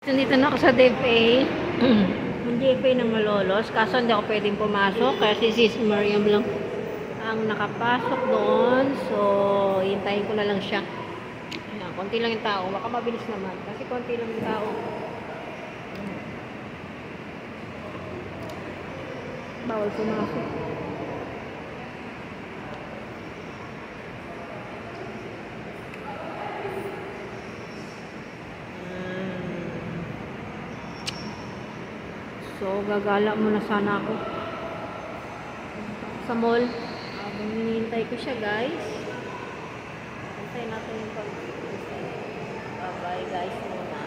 Nandito na ako sa DFA. Yung DFA ng Malolos. Kaso hindi ako pwedeng pumasok. Kaya si Sis Mariam lang ang nakapasok doon. So, hintayin ko na lang siya. Ayan, konti lang yung tao. Baka mabilis naman. Kasi konti lang yung tao. Bawal pumasok. So, gagala muna sana ako sa mall. Habang hinihintay ko siya, guys. Hintayin natin yung bye-bye, guys, muna.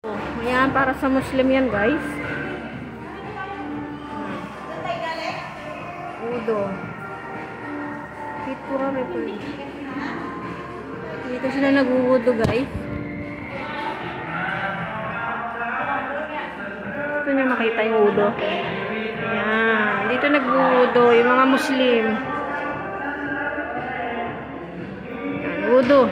So, ayan, para sa Muslim yan, guys. Udo. Pitpura report. Dito sila nag-udo, guys. Dito niya makita yung udo. Ayan. Dito nag-udo yung mga Muslim. Ayan, udo.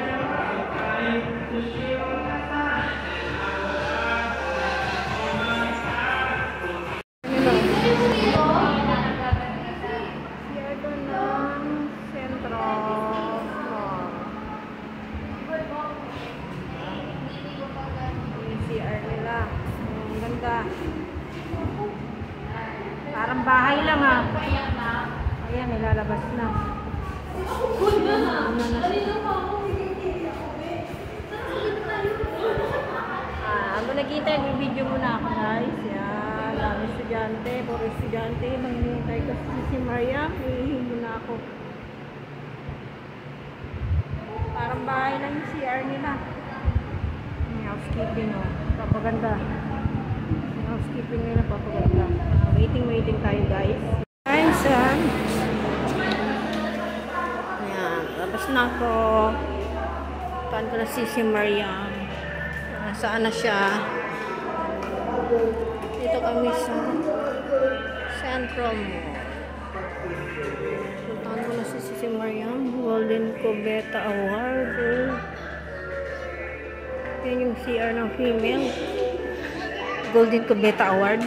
Parang bahay lang ha. Ayan, nilalabas na. Ano naghihintay? Video muna ako, guys. Yan, dami estudyante. Puro estudyante. Manghihintay ko si Mariam. Hihingi muna ako. Parang bahay lang yung CR nila. May housekeeping o. Papaganda. Housekeeping nila papaganda. Waiting tayo, guys. Guys, ayan, labas na ako. Taan ko na si Mariam. Saan na siya? Dito kami sa Central Mall. Taan ko na si Mariam. Golden Cubeta Award. Yan yung CR ng female. Golden Cubeta Award.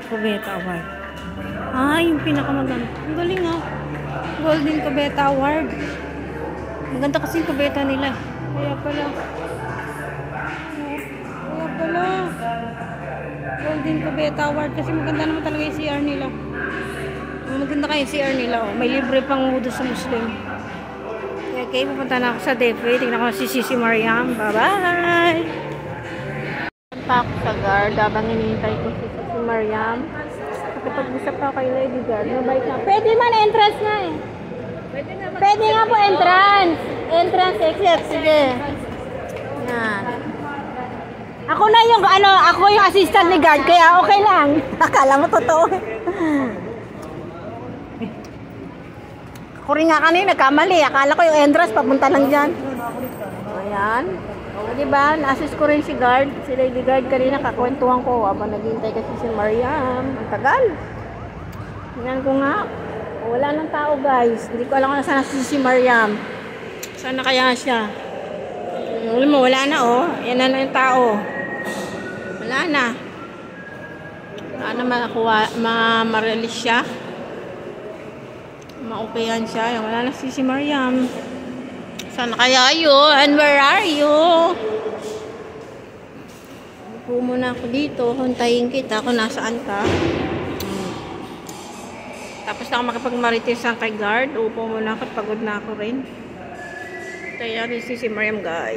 Cubeta Award. Yung pinakamaganda. Ang galing ha. Golden Cubeta Award. Maganda kasi yung Cubeta nila. Kaya pala. Golden Cubeta Award. Kasi maganda naman talaga yung CR nila. Maganda kayo yung CR nila. Oh. May libre pang udo sa Muslim. Okay, pupunta na ako sa DFA. Tingnan ko si Sisi Mariam. Bye-bye! Pa ako sa guard habang hinihintay ko si Mariam. Nakipag-usap pa kay Lady Guard. Mabait na. Pwede man entrance na eh. Pwede nga po entrance. Entrance exit. Sige. Yan. Ako na yung ako yung assistant ni guard kaya okay lang. Akala mo totoo. Ako rin nga kanina nagkamali. Akala ko yung entrance papunta lang diyan. Ayan. Diba? Na-assist ko rin si guard. Si Lady Guard kanina kakwentuhan ko. Habang naghihintay kasi si Mariam. Ang tagal. Tingnan ko nga. Wala nang tao, guys. Hindi ko alam kung saan si Mariam. Saan na kaya siya? Alam mo, wala na oh. Yan na yung tao. Wala na. Wala na ma-release siya. Ma-okayan siya. Wala na si Mariam. Saan kaya yun? Where are you? Upo muna ako dito. Huntayin kita kung nasaan ka. Tapos na ako makipag-marites kay guard. Upo muna ako. Pagod na ako rin. Kaya rin si Mariam, guys.